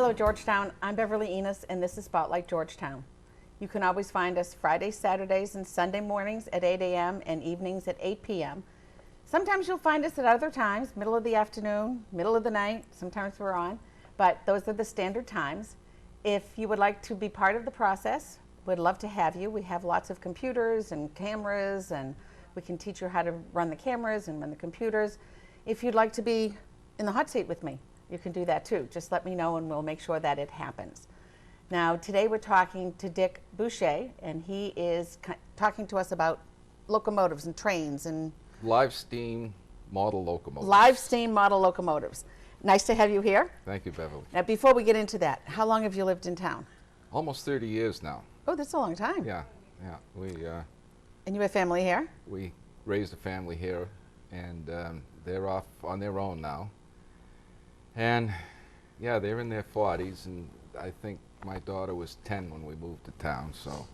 Hello, Georgetown. I'm Beverly Enos, and this is Spotlight Georgetown. You can always find us Fridays, Saturdays, and Sunday mornings at 8 a.m. and evenings at 8 p.m. Sometimes you'll find us at other times, middle of the afternoon, middle of the night. Sometimes we're on, but those are the standard times. If you would like to be part of the process, we'd love to have you. We have lots of computers and cameras, and we can teach you how to run the cameras and run the computers. If you'd like to be in the hot seat with me, you can do that too. Just let me know and we'll make sure that it happens. Now, today we're talking to Dick Boucher, and he is talking to us about locomotives and trains and live steam model locomotives. Live steam model locomotives. Nice to have you here. Thank you, Beverly. Now, before we get into that, how long have you lived in town? Almost 30 years now. Oh, that's a long time. Yeah. And you have family here? We raised a family here, and they're off on their own now. And yeah, they're in their 40s, and I think my daughter was 10 when we moved to town, so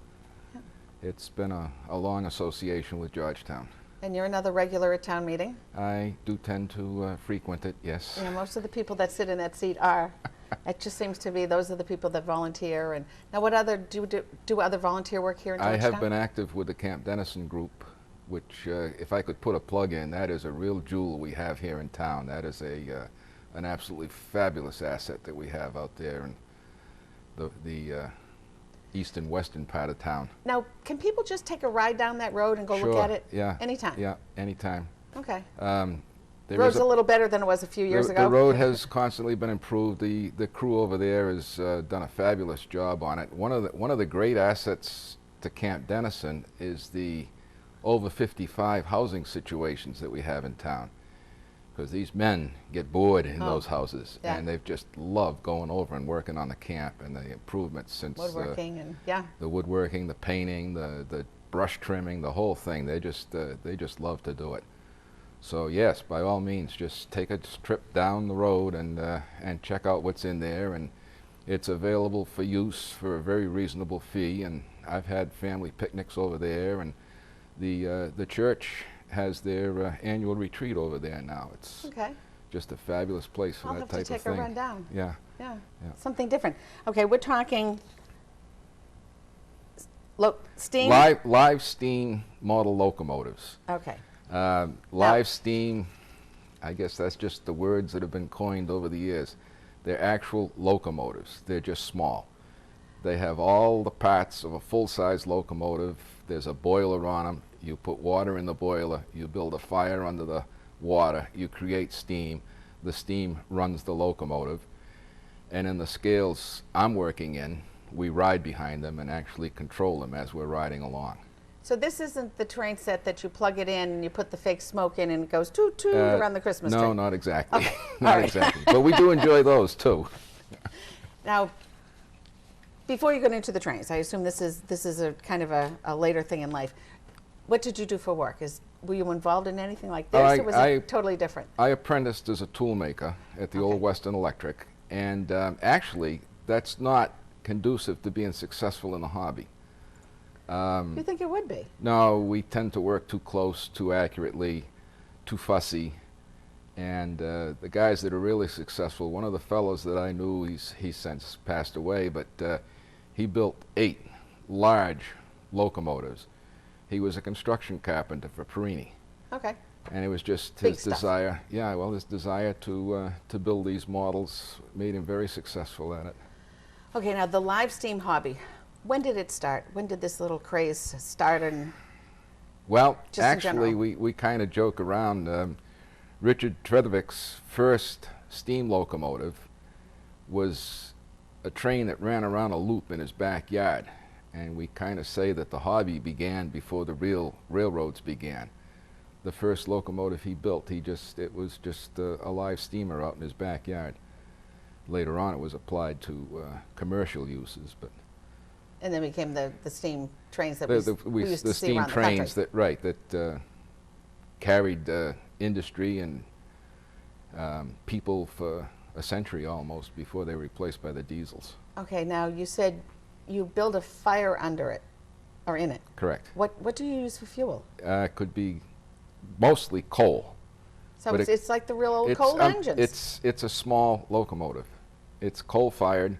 it's been a long association with Georgetown. And you're another regular at town meeting? I do tend to frequent it, yes. Yeah, most of the people that sit in that seat are. It just seems to be those are the people that volunteer. And now, what other do other volunteer work here in Georgetown? I have been active with the Camp Dennison group, which, if I could put a plug in, that is a real jewel we have here in town. That is an absolutely fabulous asset that we have out there in the east and western part of town. Now, can people just take a ride down that road and go Sure, look at it? Yeah. Anytime? Yeah, anytime. Okay. The road's a little better than it was a few years ago? The road has constantly been improved. The crew over there has done a fabulous job on it. One of the great assets to Camp Dennison is the over 55 housing situations that we have in town. Because these men get bored in those houses, and they've just loved going over and working on the camp and the improvements since woodworking and the woodworking, the painting, the brush trimming, the whole thing. They just love to do it. So yes, by all means, just take a trip down the road and check out what's in there, and it's available for use for a very reasonable fee. And I've had family picnics over there, and the church has their annual retreat over there now. It's just a fabulous place for that type of thing. I'll have to take a run down. Yeah. Something different. Okay, we're talking steam? Live steam model locomotives. Okay. Live steam, I guess that's just the words that have been coined over the years. They're actual locomotives. They're just small. They have all the parts of a full-size locomotive. There's a boiler on them. You put water in the boiler, you build a fire under the water, you create steam, the steam runs the locomotive, and in the scales I'm working in, we ride behind them and actually control them as we're riding along. So this isn't the train set that you plug it in and you put the fake smoke in and it goes toot toot around the Christmas tree? No, not exactly. Okay. Not exactly. But we do enjoy those too. Now, before you get into the trains, I assume this is a kind of a later thing in life. What did you do for work? Were you involved in anything like this, or was it totally different? I apprenticed as a tool maker at the old Western Electric, and actually, that's not conducive to being successful in the hobby. You think it would be? No, we tend to work too close, too accurately, too fussy, and the guys that are really successful, one of the fellows that I knew, he's since passed away, but he built 8 large locomotives. He was a construction carpenter for Perini. Okay. And it was just Big his stuff. desire, his desire to build these models made him very successful at it. Okay, now the live steam hobby, when did it start? When did this little craze start? And well, just actually, we kind of joke around. Richard Trethevic's first steam locomotive was a train that ran around a loop in his backyard. And we kind of say that the hobby began before the real railroads began. The first locomotive he built, it was just a live steamer out in his backyard. Later on, it was applied to commercial uses, but. And then became the steam trains that we used to see steam around trains the country. that carried industry and people for a century almost before they were replaced by the diesels. Okay, now you said you build a fire under it, or in it. Correct. What do you use for fuel? Could be mostly coal. So but it's like the real old coal engines. It's a small locomotive. It's coal-fired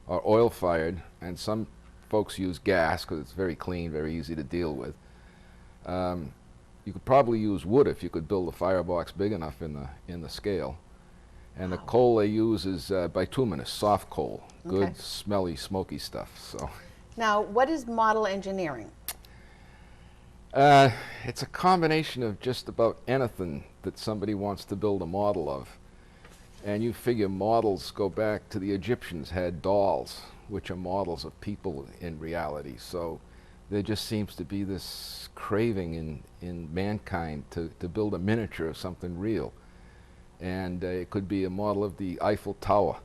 or oil-fired, and some folks use gas because it's very clean, very easy to deal with. You could probably use wood if you could build a firebox big enough in the scale. And the Wow. coal they use is bituminous, soft coal, good, Okay. smelly, smoky stuff. So Now, what is model engineering? it's a combination of just about anything that somebody wants to build a model of. And you figure models go back to the Egyptians had dolls, which are models of people in reality. So there just seems to be this craving in mankind to build a miniature of something real. And it could be a model of the Eiffel Tower.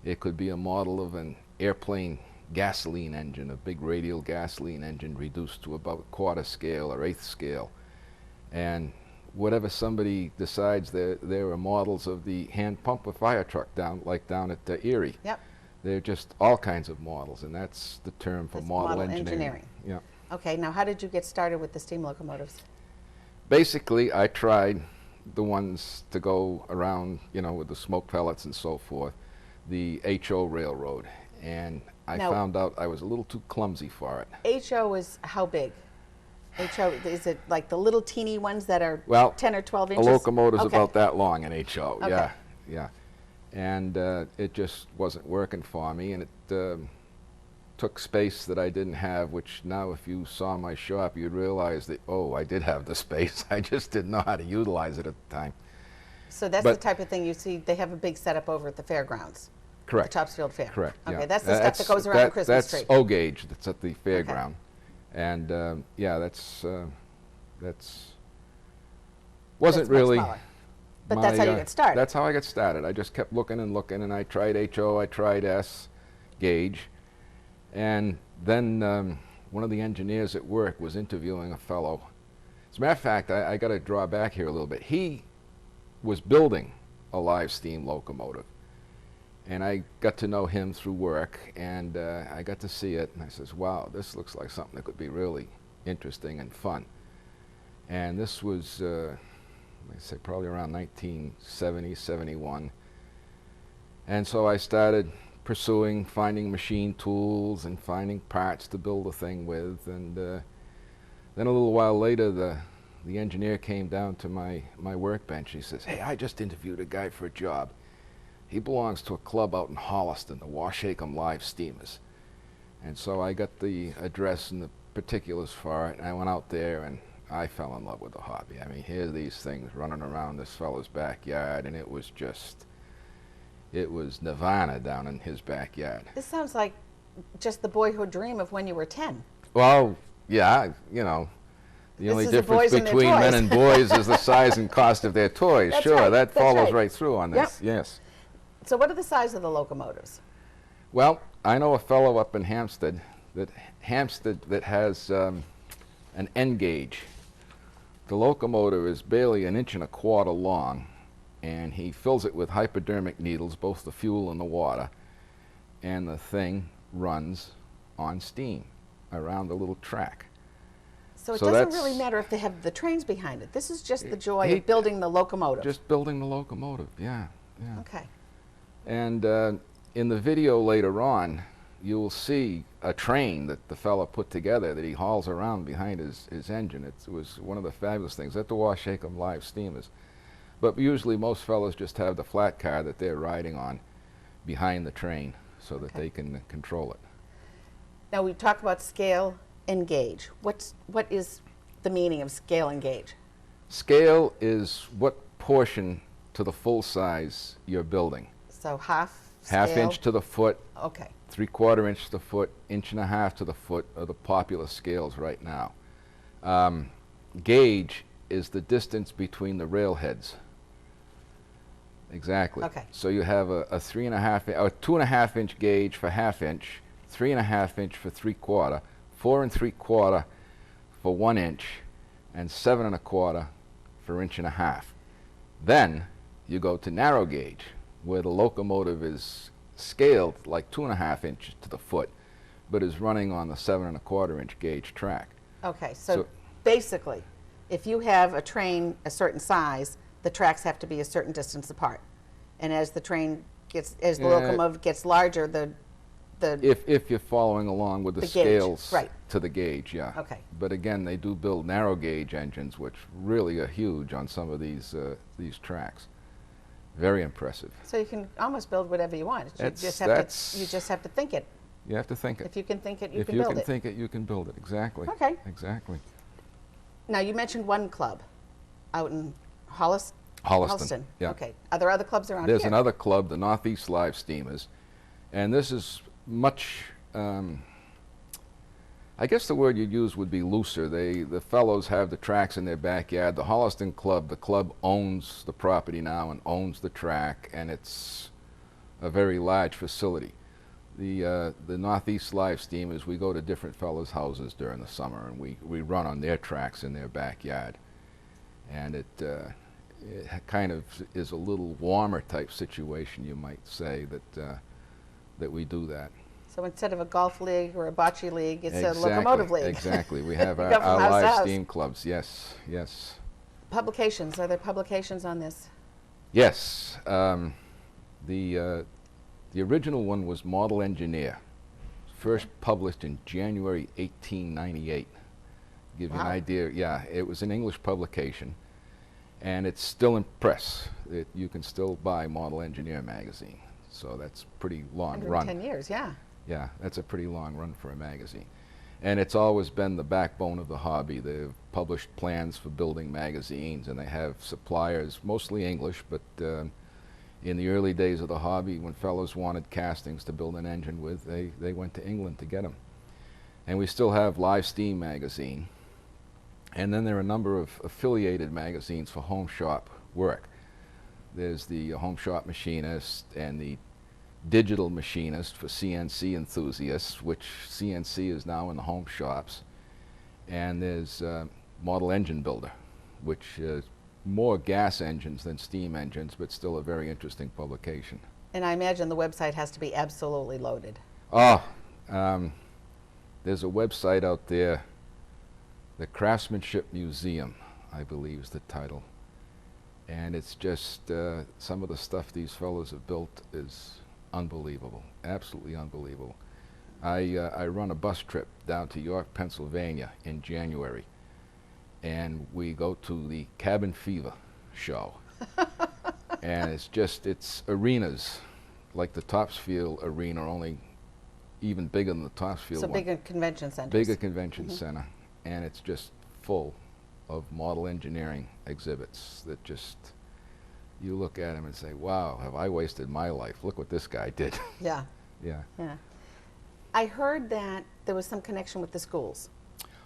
It could be a model of an airplane gasoline engine, a big radial gasoline engine reduced to about quarter scale or eighth scale. And whatever somebody decides, there are models of the hand pump a fire truck down at Erie. Yep. They're just all kinds of models, and that's the term for That's model model engineering. engineering. Yeah. Okay, now how did you get started with the steam locomotives? Basically, I tried the ones to go around, with the smoke pellets and so forth, the HO railroad, and I Now- found out I was a little too clumsy for it. HO is how big? HO, is it like the little teeny ones that are Well, 10 or 12 A inches? locomotive's Okay. about that long in HO, Okay. yeah, yeah. And it just wasn't working for me, and it took space that I didn't have, which now if you saw my shop, you'd realize that, oh, I did have the space. I just didn't know how to utilize it at the time. So that's the But- type of thing you see, they have a big setup over at the fairgrounds, the Correct. Topsfield Fair. Correct. Okay, yeah. that's the stuff that goes around the Christmas tree. That's O gauge. That's at the fairground, and yeah, that's wasn't That's much really. smaller. But that's how you get started. That's how I got started. I just kept looking and looking, and I tried HO, I tried S gauge, and then one of the engineers at work was interviewing a fellow. As a matter of fact, I got to draw back here a little bit. He was building a live steam locomotive, and I got to know him through work, and I got to see it, and I says, wow, this looks like something that could be really interesting and fun. And this was, I say, probably around 1970, 71. And so I started pursuing, finding machine tools and finding parts to build a thing with. And then a little while later, the engineer came down to my workbench. He says, hey, I just interviewed a guy for a job. He belongs to a club out in Holliston, the Washacom Live Steamers. And so I got the address and the particulars for it, and I went out there, and I fell in love with the hobby. I mean, here are these things running around this fellow's backyard, and it was nirvana down in his backyard. This sounds like just the boyhood dream of when you were 10. Well, yeah, the This only is the difference boys and their between men toys. and boys is the size and cost of their toys. That's Sure, right, that that's follows right. right through on this, yes. So what are the size of the locomotives? Well, I know a fellow up in Hampstead that has an N gauge. The locomotive is barely 1.25 inches long, and he fills it with hypodermic needles, both the fuel and the water, and the thing runs on steam around a little track. So it So doesn't that's- really matter if they have the trains behind it. This is just the joy He- of building the locomotive. Just building the locomotive, yeah. Okay. And in the video later on, you will see a train that the fellow put together that he hauls around behind his engine. It was one of the fabulous things at the Washacom Live Steamers. But usually most fellows just have the flat car that they're riding on behind the train so that Okay. they can control it. Now we talk about scale and gauge. What is the meaning of scale and gauge? Scale is what portion to the full size you're building. So half Half scale? inch to the foot, Okay. 3/4 inch to the foot, 1.5 inches to the foot are the popular scales right now. Gauge is the distance between the railheads. Exactly. Okay. So you have a 2.5 inch gauge for half inch, 3.5 inch for 3/4, 4 3/4 for 1 inch, and 7 1/4 for 1.5 inches. Then you go to narrow gauge, where the locomotive is scaled like 2.5 inches to the foot, but is running on the 7 1/4 inch gauge track. Okay. So, So- basically, if you have a train a certain size, the tracks have to be a certain distance apart. And as the train gets, as the Yeah. locomotive gets larger, the If you're following along with the, The gauge, scales right. to the gauge, yeah. Okay. But again, they do build narrow gauge engines, which really are huge on some of these tracks. Very impressive. so you can almost build whatever you want. You That's- just have that's- to, you just have to think it. You have to think it. If you can think it, you If can you build can it. think it, you can build it. Exactly. Okay. Exactly. Now, you mentioned one club out in Holliston. Holliston. Yeah. Okay. Are there other clubs around There's here? another club, the Northeast Live Steamers, and this is much. I guess the word you'd use would be looser. The fellows have the tracks in their backyard. The Holliston Club, the club owns the property now and owns the track, and it's a very large facility. The Northeast Live Steamers, we go to different fellows' houses during the summer, and we run on their tracks in their backyard, and it kind of is a little warmer type situation, you might say, that we do that. So instead of a golf league or a bocce league, it's Exactly, a locomotive league. Exactly. We have You our, go from our house to live house. steam clubs. Yes, yes. Publications, are there publications on this? Yes. The original one was Model Engineer, first published in January 1898. Give you an Wow. idea. Yeah, it was an English publication, and it's still in press. You can still buy Model Engineer magazine, so that's pretty long run. 110 years, yeah. Yeah, that's a pretty long run for a magazine. And it's always been the backbone of the hobby. They've published plans for building magazines, and they have suppliers, mostly English, but in the early days of the hobby, when fellows wanted castings to build an engine with, they went to England to get them. And we still have Live Steam magazine. And then there are a number of affiliated magazines for home shop work. There's the Home Shop Machinist and the Digital Machinist for CNC enthusiasts, which CNC is now in the home shops. And there's Model Engine Builder, which is more gas engines than steam engines, but still a very interesting publication. And I imagine the website has to be absolutely loaded. Oh, there's a website out there, the Craftsmanship Museum, I believe is the title. And it's just some of the stuff these fellows have built is unbelievable, absolutely unbelievable. I run a bus trip down to York, Pennsylvania in January, and we go to the Cabin Fever show. And it's arenas, like the Topsfield Arena, only even bigger than the Topsfield So one. bigger convention centers. Bigger convention center, and it's just full of model engineering exhibits that just, you look at them and say, wow, have I wasted my life? Look what this guy did. Yeah, Yeah. yeah. I heard that there was some connection with the schools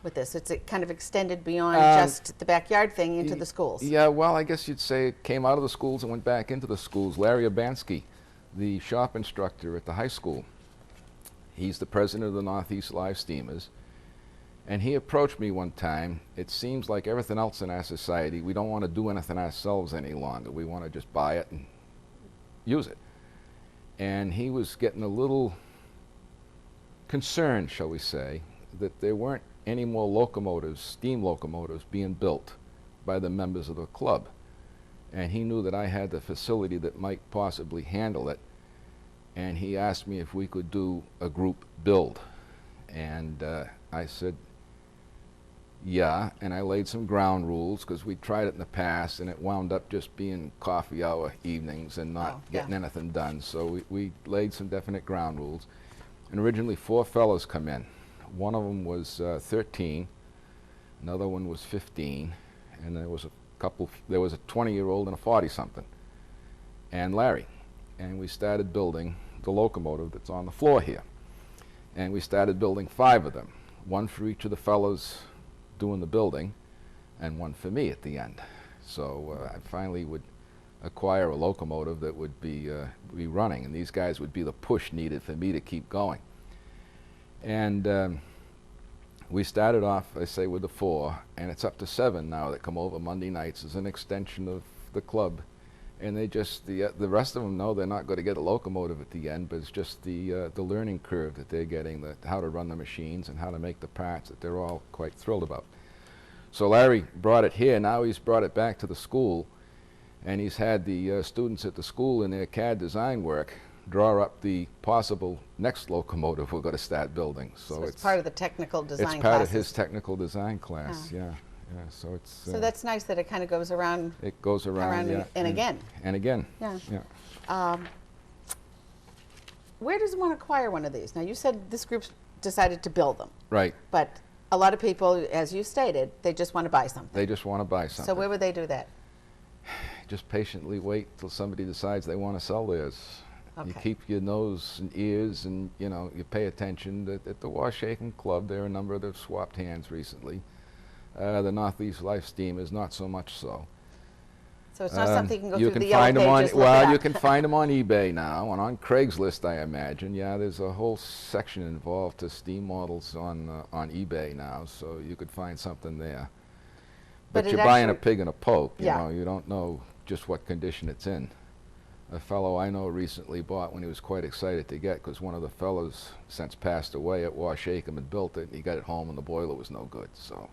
with this. It's kind of extended beyond just the backyard thing into the schools. Yeah, well, I guess you'd say it came out of the schools and went back into the schools. Larry Urbanski, the shop instructor at the high school, he's the president of the Northeast Live Steamers, and he approached me one time. It seems like everything else in our society, we don't want to do anything ourselves any longer. We want to just buy it and use it. And he was getting a little concerned, shall we say, that there weren't any more locomotives, steam locomotives, being built by the members of the club. And he knew that I had the facility that might possibly handle it, and he asked me if we could do a group build. And I said, yeah, and I laid some ground rules, because we tried it in the past, and it wound up just being coffee hour evenings and not getting anything done. So we laid some definite ground rules. And originally 4 fellows come in. One of them was 13, another one was 15, and there was a 20-year-old and a 40-something, and Larry. And we started building the locomotive that's on the floor here. And we started building 5 of them, one for each of the fellows doing the building, and one for me at the end. So I finally would acquire a locomotive that would be running, and these guys would be the push needed for me to keep going. And we started off, I say, with the 4, and it's up to 7 now that come over Monday nights as an extension of the club. And they just, the rest of them know they're not going to get a locomotive at the end, but it's just the learning curve that they're getting, how to run the machines and how to make the parts, that they're all quite thrilled about. So Larry brought it here. Now he's brought it back to the school, And he's had the students at the school in their CAD design work draw up the possible next locomotive we're going to start building. So it's part of the technical design It's part classes. of his technical design class, yeah. Yeah, so it's... So that's nice that it kind of goes around. It goes around, yeah. and again. And again, Yeah. yeah. Where does one acquire one of these? Now, you said this group decided to build them, Right. but a lot of people, as you stated, they just want to buy something. They just want to buy something. So where would they do that? Just patiently wait till somebody decides they want to sell theirs. You Okay. keep your nose and ears and, you know, you pay attention. At the Washaken Club, there are a number that have swapped hands recently. The Northeast Life Steam is not so much so. So it's not something you can go through the find yellow them pages, on, look it well, you up. can find them on eBay now and on Craigslist, I imagine. Yeah, there's a whole section involved to steam models on eBay now, so you could find something there. But But it you're buying a actually- pig in a poke, you Yeah. know. You don't know just what condition it's in. A fellow I know recently bought one he was quite excited to get because one of the fellows since passed away at Washaken had built it, and he got it home and the boiler was no good, so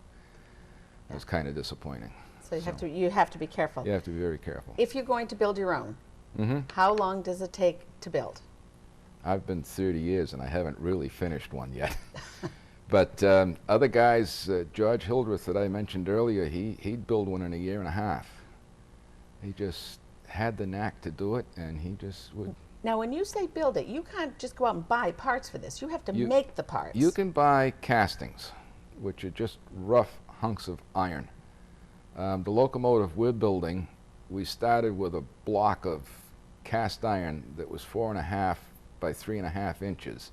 it was kind of disappointing. So you have to be careful. You have to be very careful. If you're going to build your own, Mm-hmm. how long does it take to build? I've been 30 years and I haven't really finished one yet. But other guys, George Hildreth that I mentioned earlier, he'd build one in a year and a half. He just had the knack to do it, and he just would. Now, when you say build it, you can't just go out and buy parts for this. You have to make the parts. You can buy castings, which are just rough hunks of iron. The locomotive we're building, we started with a block of cast iron that was 4.5 by 3.5 inches.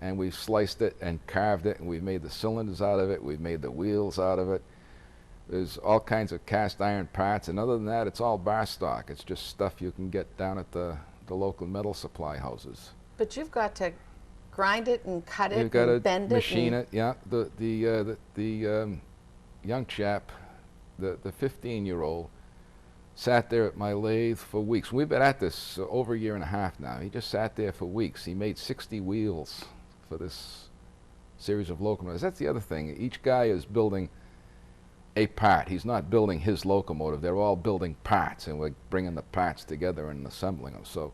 And we've sliced it and carved it, and we've made the cylinders out of it, we've made the wheels out of it. There's all kinds of cast iron parts, and other than that, it's all bar stock. It's just stuff you can get down at the local metal supply houses. But you've got to grind it and cut it You've got and to bend machine it. it, yeah. The young chap, the 15-year-old, sat there at my lathe for weeks. We've been at this over a year and a half now. He just sat there for weeks. He made 60 wheels for this series of locomotives. That's the other thing. Each guy is building a part. He's not building his locomotive. They're all building parts, and we're bringing the parts together and assembling them. So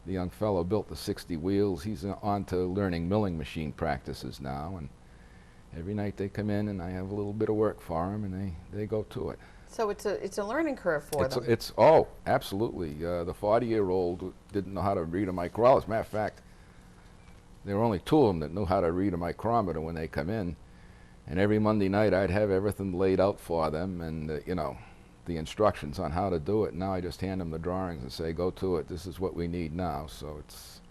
the young fellow built the 60 wheels. He's on to learning milling machine practices now, and every night they come in and I have a little bit of work for them, and they go to it. So it's a learning curve for them. Oh, absolutely. The 40-year-old didn't know how to read a micrometer. As a matter of fact, there were only two of them that knew how to read a micrometer when they come in. And every Monday night I'd have everything laid out for them and, you know, the instructions on how to do it. Now I just hand them the drawings and say, go to it. This is what we need now. So it's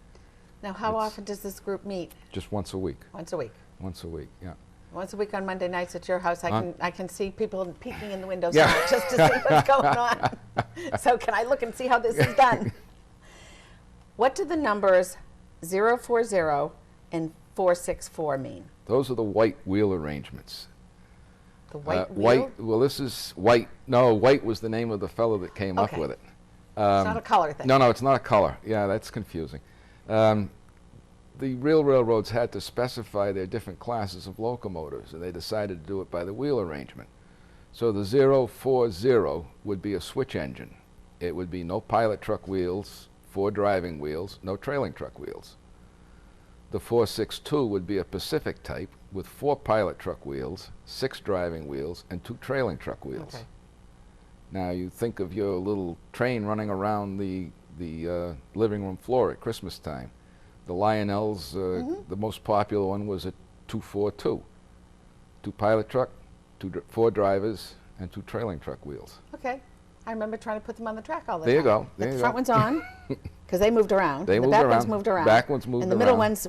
Now, how often does this group meet? just once a week. Once a week. Once a week, yeah. Once a week on Monday nights at your house. I can see people peeking in the windows Yeah. now just to see what's going on. So can I look and see how this is done? What do the numbers 040 and 464 mean? Those are the white wheel arrangements. The white wheel? White, well, this is white. No, white was the name of the fellow that came up Okay. with it. It's not a color thing. No, no, it's not a color. Yeah, that's confusing. The real railroads had to specify their different classes of locomotives, and they decided to do it by the wheel arrangement. So the 040 would be a switch engine. It would be no pilot truck wheels, 4 driving wheels, no trailing truck wheels. The 462 would be a Pacific type with 4 pilot truck wheels, 6 driving wheels, and 2 trailing truck wheels. Okay. Now you think of your little train running around the living room floor at Christmas time. The Lionel's, the most popular one was a 242. 2 pilot truck, 4 drivers, and 2 trailing truck wheels. Okay. I remember trying to put them on the track all the There you time. go, there But you the front go. one's on because they moved around. They the moved back around. ones moved around. Back ones moved And the middle around. ones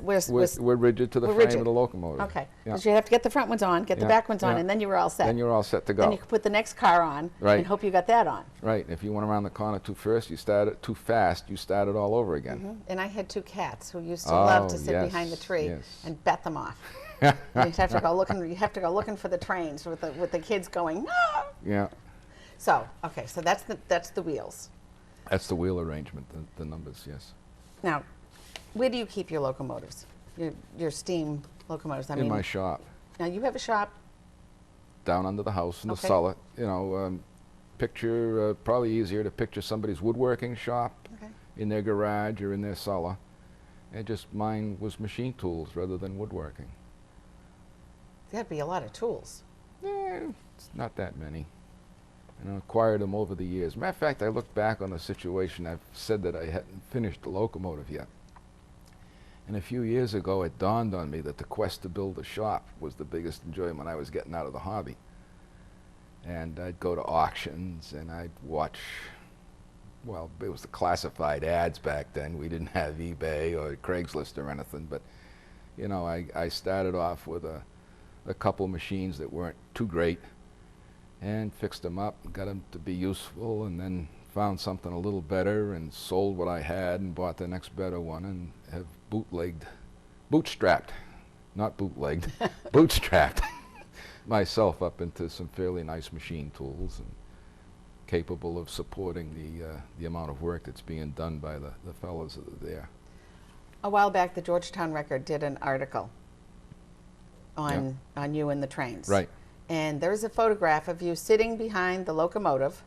We're rigid to the were frame rigid. of the locomotive. Okay. Yeah. Because you have to get the front ones on, get the Yeah, back ones on, yeah. and then you were all set. Then you're all set to go. Then you could put the next car on Right. and hope you got that on. Right. If you went around the corner too fast, you start it all over again. And I had 2 cats who used to love to Oh, sit behind the yes, tree yes. and bet them off. You'd have to go looking. You have to go looking for the trains with the kids going. No! Yeah. So okay, so that's the wheels. That's the wheel arrangement, the numbers, yes. Now, where do you keep your locomotives? Your steam locomotives. I In mean, my shop, now you have a shop. down under the house in the Okay. cellar. You know, picture, probably easier to picture somebody's woodworking shop Okay. in their garage or in their cellar. And just mine was machine tools rather than woodworking. That'd be a lot of tools. It's not that many. And I acquired them over the years. Matter of fact, I look back on the situation. I've said that I hadn't finished the locomotive yet. And a few years ago, it dawned on me that the quest to build a shop was the biggest enjoyment I was getting out of the hobby. And I'd go to auctions and I'd watch, well, it was the classified ads back then. We didn't have eBay or Craigslist or anything, but you know, I started off with a couple machines that weren't too great and fixed them up, got them to be useful, and then found something a little better and sold what I had and bought the next better one, and have bootstrapped, not bootlegged, bootstrapped myself up into some fairly nice machine tools and capable of supporting the amount of work that's being done by the fellows that are there. A while back, the Georgetown Record did an article on you and the trains. Right. And there's a photograph of you sitting behind the locomotive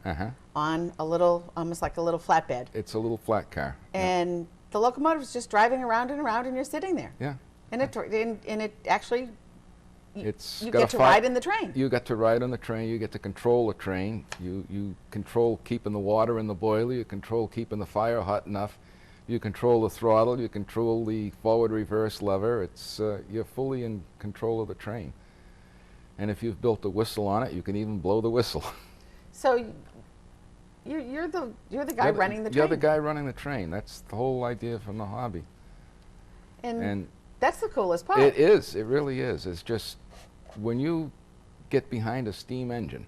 on a little, almost like a little flatbed. It's a little flat car. And the locomotive's just driving around and around, and you're sitting there. Yeah. And it actually, It's you got get a to ride in the train. You get to ride on the train. You get to control the train. You control keeping the water in the boiler. You control keeping the fire hot enough. You control the throttle. You control the forward reverse lever. It's you're fully in control of the train. And if you've built a whistle on it, you can even blow the whistle. So you're the guy running the train. You're the guy running the train. That's the whole idea from the hobby. And that's the coolest part. It is. It really is. It's just when you get behind a steam engine,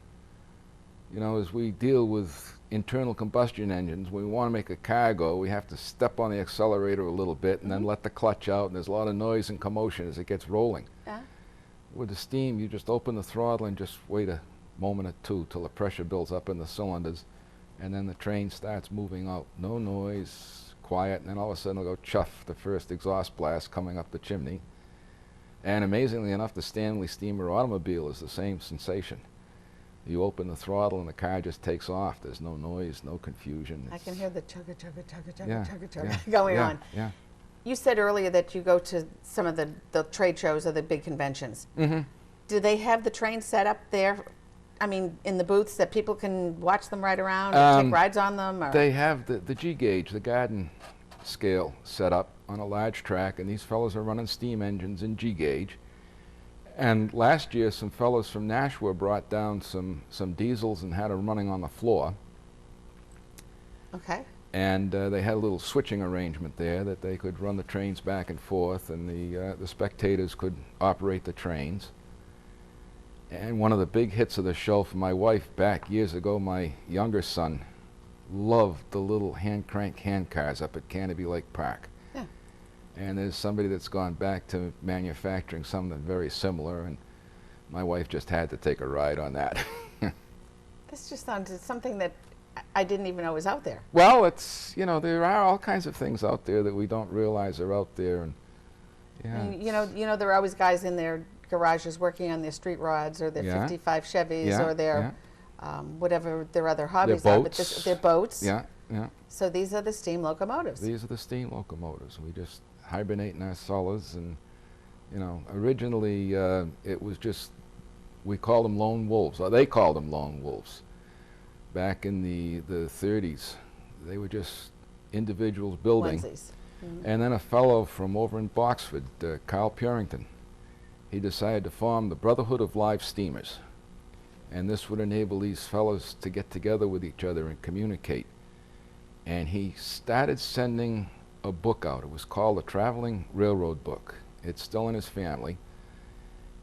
you know, as we deal with internal combustion engines, when we want to make a car go, we have to step on the accelerator a little bit and then let the clutch out, and there's a lot of noise and commotion as it gets rolling. Yeah. With the steam, you just open the throttle and just wait a moment or two till the pressure builds up in the cylinders, and then the train starts moving out. No noise, quiet, and then all of a sudden it'll go chuff, the first exhaust blast coming up the chimney. And amazingly enough, the Stanley Steamer automobile is the same sensation. You open the throttle and the car just takes off. There's no noise, no confusion. I can hear the chugga chugga chugga chugga Yeah, chugga chugga yeah, going yeah, on. Yeah. You said earlier that you go to some of the trade shows or the big conventions. Mm-hmm. Do they have the trains set up there? I mean, in the booths that people can watch them ride around or take rides on them? Or? They have the G gauge, the Garden scale set up on a large track, and these fellows are running steam engines in G gauge. And last year, some fellows from Nashua brought down some diesels and had them running on the floor. Okay. And they had a little switching arrangement there that they could run the trains back and forth, and the spectators could operate the trains. And one of the big hits of the show for my wife back years ago, my younger son loved the little hand crank hand cars up at Canopy Lake Park. Yeah. And there's somebody that's gone back to manufacturing something very similar, and my wife just had to take a ride on that. This just sounded something that I didn't even know was out there. Well, it's, you know, there are all kinds of things out there that we don't realize are out there, and yeah. And, you know, there are always guys in their garages working on their street rods or their Yeah. 55 Chevys Yeah, or their whatever their other hobbies are. But boats. they're boats. Yeah, yeah. So these are the steam locomotives. These are the steam locomotives. We just hibernate in our cellars, and you know, originally it was just, we called them lone wolves, or they called them lone wolves. Back in the 30s, they were just individuals building. Onesies. Mhm. And then a fellow from over in Boxford, Carl Purington, he decided to form the Brotherhood of Live Steamers. And this would enable these fellows to get together with each other and communicate. And he started sending a book out. It was called the Traveling Railroad Book. It's still in his family,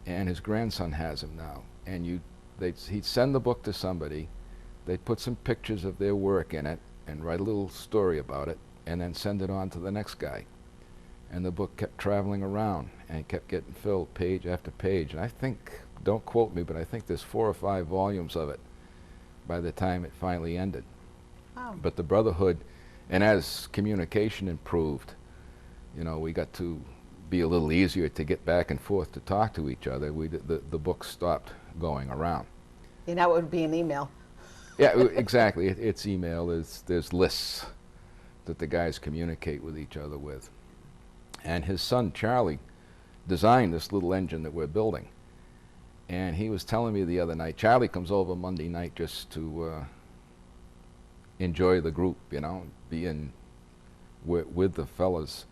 and his grandson has him now. And he'd send the book to somebody, they'd put some pictures of their work in it and write a little story about it, and then send it on to the next guy. And the book kept traveling around and kept getting filled page after page. And I think, don't quote me, but I think there's 4 or 5 volumes of it by the time it finally ended. Wow. But the Brotherhood, and as communication improved, you know, we got to be a little easier to get back and forth to talk to each other. The book stopped going around. You know, it would be an email. Yeah, exactly. It's email. There's lists that the guys communicate with each other with. And his son, Charlie, designed this little engine that we're building. And he was telling me the other night, Charlie comes over Monday night just to enjoy the group, you know, be in with the fellas.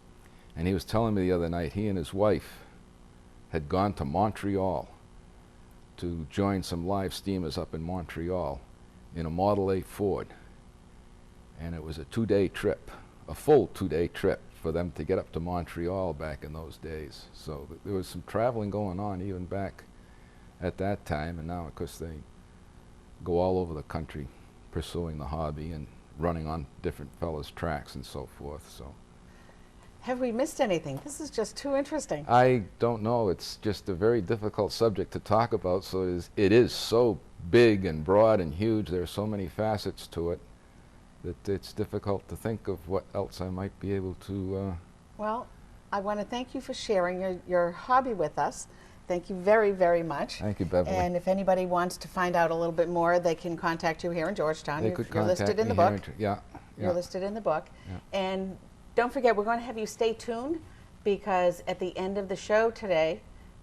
And he was telling me the other night he and his wife had gone to Montreal to join some live steamers up in Montreal in a Model A Ford. And it was a 2-day trip, a full 2-day trip for them to get up to Montreal back in those days. So there was some traveling going on even back at that time, and now of course they go all over the country pursuing the hobby and running on different fellas' tracks and so forth. So Have we missed anything? This is just too interesting. I don't know. It's just a very difficult subject to talk about. So it is so big and broad and huge. There are so many facets to it that it's difficult to think of what else I might be able to. Well, I want to thank you for sharing your hobby with us. Thank you very, very much. Thank you, Beverly. And if anybody wants to find out a little bit more, they can contact you here in Georgetown. They You're, could you're contact listed in me the here book. yeah. You're listed in the book. Yeah. And don't forget, we're going to have you stay tuned, because at the end of the show today,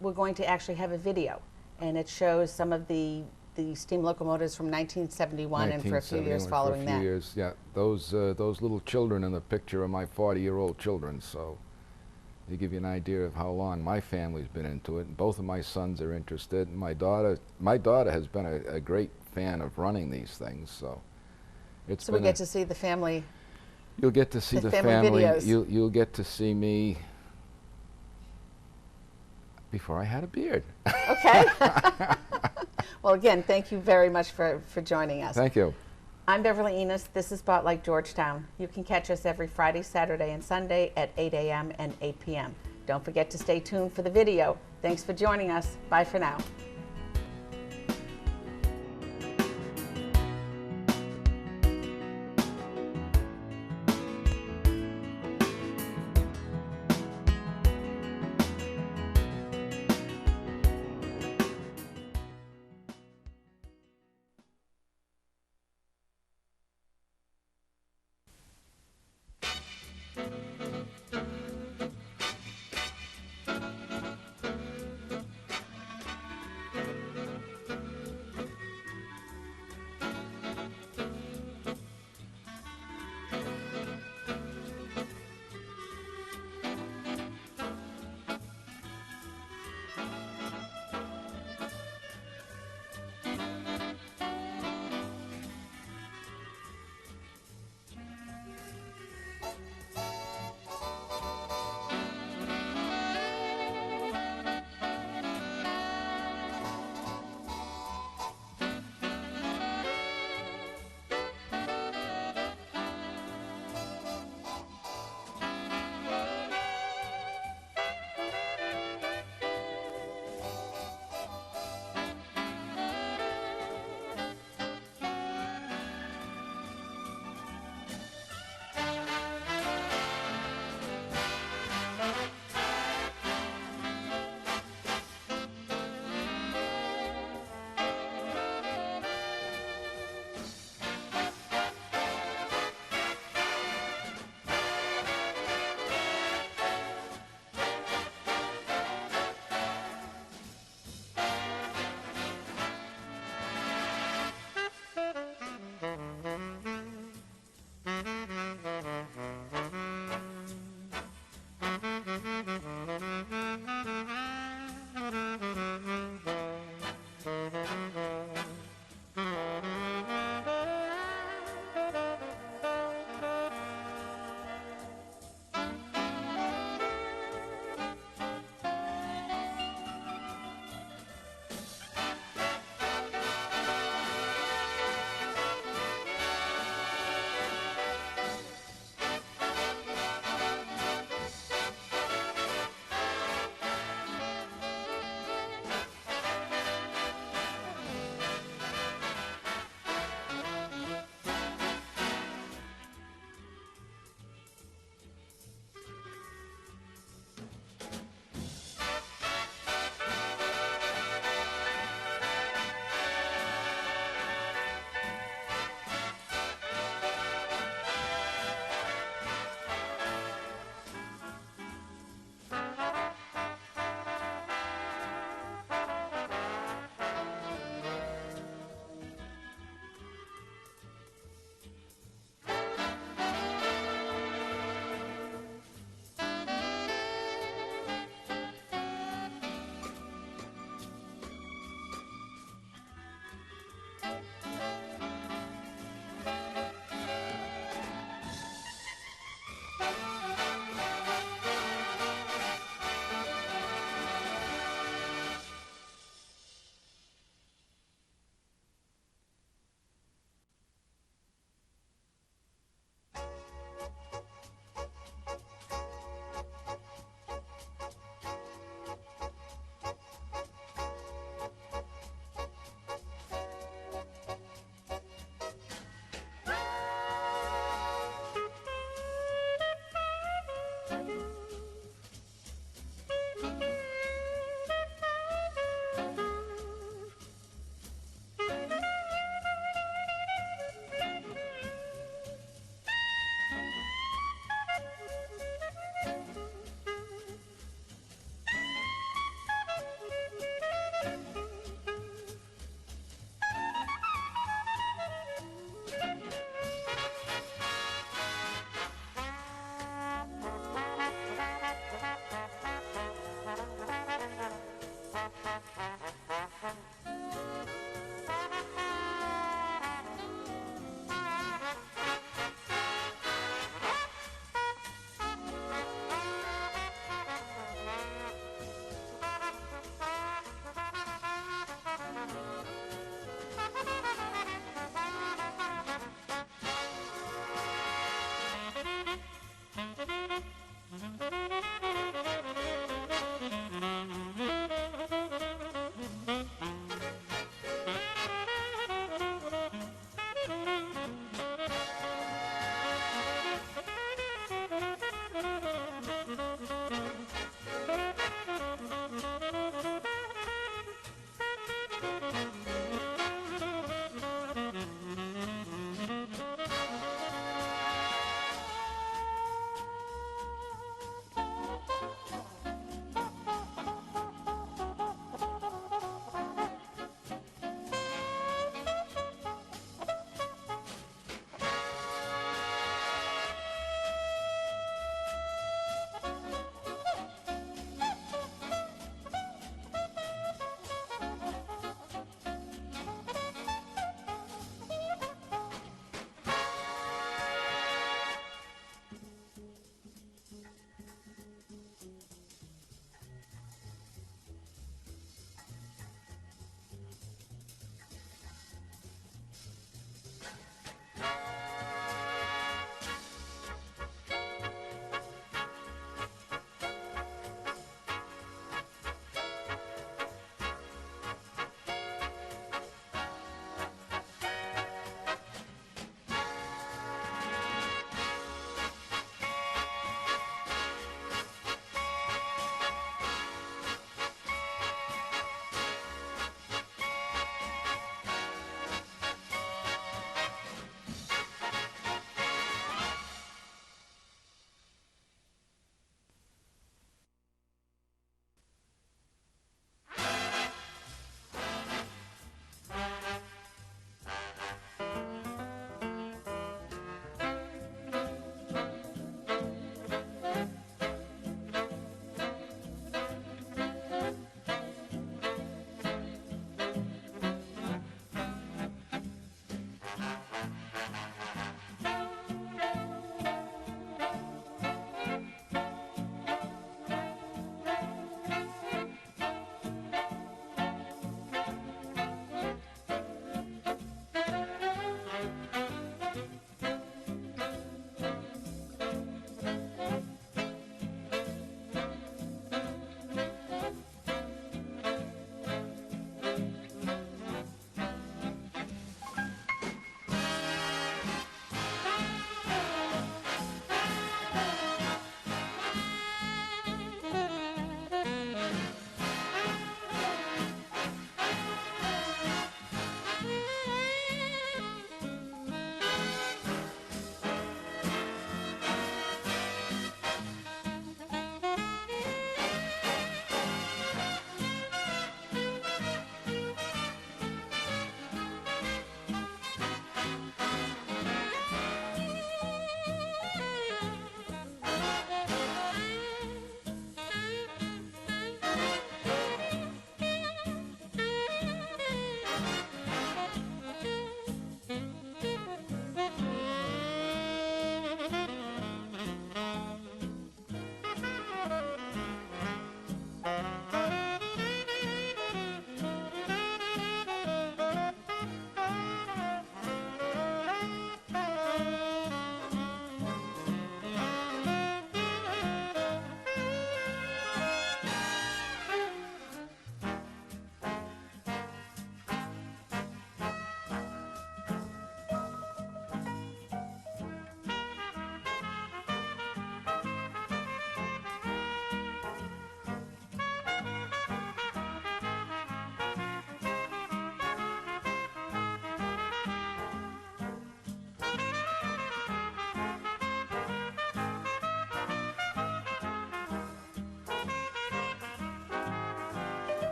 we're going to actually have a video. And it shows some of the steam locomotives from 1971 and for a few years 1971, following for a few that. years, yeah. Those little children in the picture are my 40-year-old children, so they give you an idea of how long my family's been into it. And both of my sons are interested. And my daughter has been a great fan of running these things, so it's So been we get to see the family. you'll get to see the the family videos. You'll get to see me before I had a beard. Okay. Well, again, thank you very much for joining us. Thank you. I'm Beverly Enos. This is Spotlight Georgetown. You can catch us every Friday, Saturday, and Sunday at 8 a.m. and 8 p.m. Don't forget to stay tuned for the video. Thanks for joining us. Bye for now.